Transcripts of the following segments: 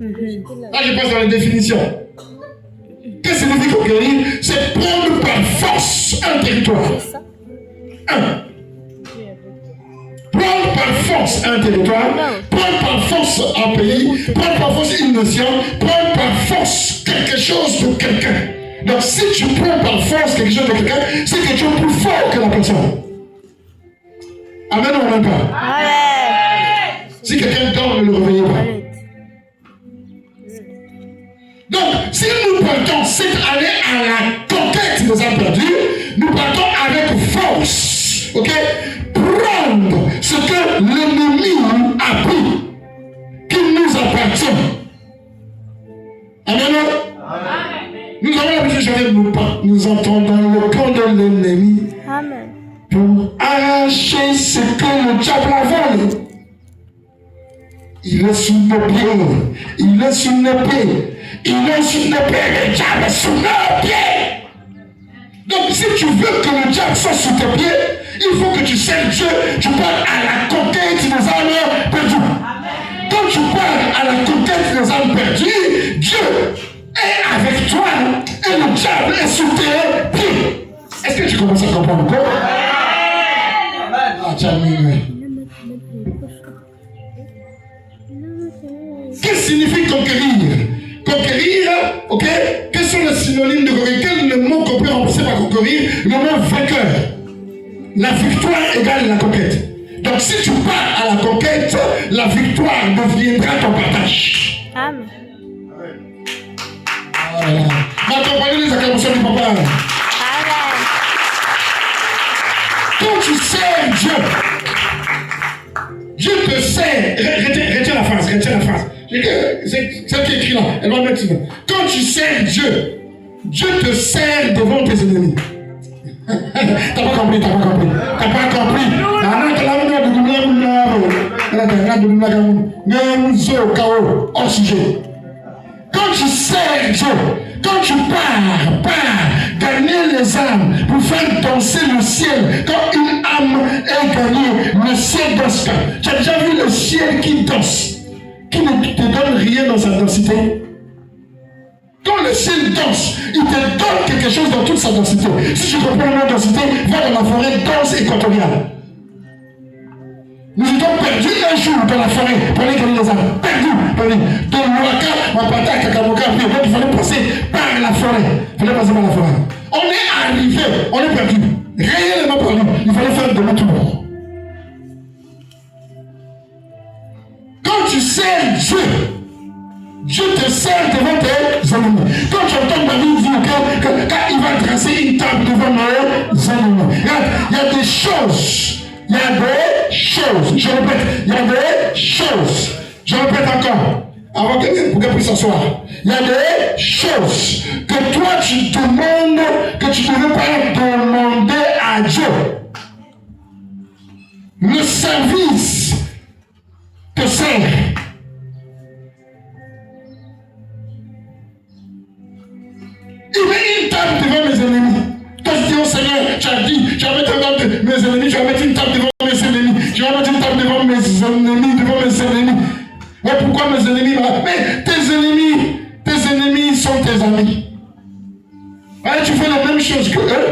Là, je passe dans les définitions. Qu'est-ce que signifie conquérir? C'est prendre par force un territoire. Prendre par force un territoire, prendre par force un pays, prendre par force une nation, prendre par force quelque chose de quelqu'un. Donc si tu prends par force quelque chose de quelqu'un, c'est quelque chose de plus fort que la personne. Amen ou amen pas? Amen. Si quelqu'un dort, ne le réveillez pas. Donc, si nous partons cette année à la conquête des âmes perdues, nous partons avec force. Ok? Prendre ce que l'ennemi a pris, qui nous appartient. Amen. Nous avons l'habitude de chanter, nous entendons le camp de l'ennemi. Amen. Pour arracher ce que le diable a volé. Il est sous nos pieds. Il est sous nos pieds. Il est sous nos pieds. Le diable est sous nos pieds. Donc si tu veux que le diable soit sous tes pieds, il faut que tu sers Dieu. Tu parles à la conquête des âmes perdues. Quand tu parles à la conquête des âmes perdues, Dieu est avec toi et le diable est sous tes pieds. Est-ce que tu commences à comprendre quoi? Ah, tiens, qu'est-ce que signifie conquérir? Conquérir, ok? Quels sont les synonymes de conquérir? Quel est le mot qu'on peut remplacer par conquérir? Le mot vainqueur. La victoire égale la conquête. Donc si tu pars à la conquête, la victoire deviendra ton partage. Amen. Voilà. M'accompagnez les acclamations du papa. Amen. Quand tu sers Dieu, Dieu te sert. Retiens la phrase, retiens la phrase. C'est celle qui est écrite là. Elle va mettre. Quand tu sers Dieu, Dieu te sert devant tes ennemis. T'as pas compris, t'as pas compris. T'as pas compris. Hors sujet. Quand tu sers Dieu, quand tu pars gagner les âmes pour faire danser le ciel, quand une âme est gagnée, le ciel danse. Tu as déjà vu le ciel qui danse, qui ne te donne rien dans sa densité? Quand le ciel danse, il te donne quelque chose dans toute sa densité. Si tu comprends la densité, va dans la forêt dense équatoriale. Nous étions perdus un jour dans la forêt pour aller gagner les âmes. Perdus. De l'Ouaka, Mapata, Kakamoka, il fallait passer par la forêt. Il fallait passer par la forêt. On est arrivé, on est perdu. Réellement perdu. Il fallait faire demi-tour. Quand tu sers Dieu, Dieu te sert devant tes ennemis. Quand tu entends David dire quand il va tracer une table devant nos ennemis, regarde, il y a des choses. Il y a des choses. Je répète, il y a des choses. Je répète encore. Avant que quelqu'un puisse s'asseoir. Il y a des choses que toi tu demandes, que tu ne veux pas demander à Dieu. Le service te sert. Il met une table devant mes ennemis. Quand je dis au Seigneur, tu as dit, tu vas mettre une table devant mes ennemis, tu vas mettre une table devant mes ennemis, tu vas mettre une table devant mes ennemis. Mais pourquoi mes ennemis? Mais tes ennemis sont tes amis. Et tu fais la même chose que eux.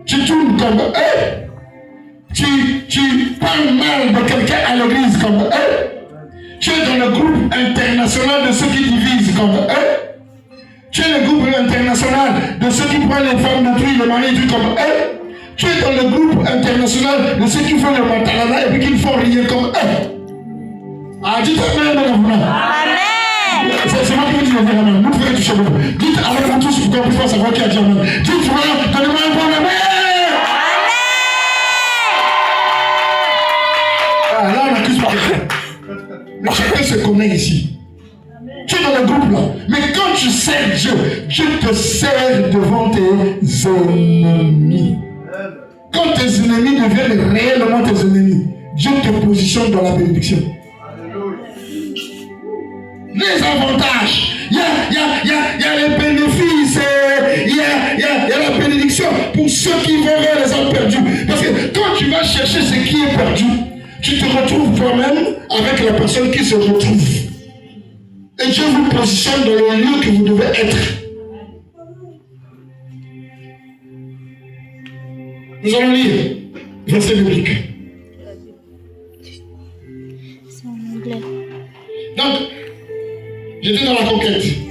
Tu tournes comme eux. Tu parles mal de quelqu'un à l'église comme eux. Tu es dans le groupe international de ceux qui divisent comme eux. Tu es le groupe international de ceux qui prennent les femmes d'autrui, le mari du comme eux. Tu es dans le groupe international de ceux qui font le matalana et puis qui font rien comme eux. Ah, dites Amen, Amen. C'est moi qui dis Amen. Vous pouvez toucher vous. Dites avec vous tous pour qu'on puisse savoir qui a dit Amen. Dites-moi, donnez-moi un bon Amen. Ah, là, on n'accuse pas quelqu'un. Mais chacun se connaît ici. Tu es dans le groupe là. Mais quand tu sers Dieu, Dieu te sert devant tes ennemis. Quand tes ennemis deviennent réellement tes ennemis, Dieu te positionne dans la bénédiction. Les avantages, il y a les bénéfices, il y a la bénédiction pour ceux qui vont vers les âmes perdues. Parce que quand tu vas chercher ce qui est perdu, tu te retrouves toi-même avec la personne qui se retrouve. positionne dans le lieu que vous devez être. Nous allons lire verset biblique. C'est en anglais. Donc, j'étais dans la conquête.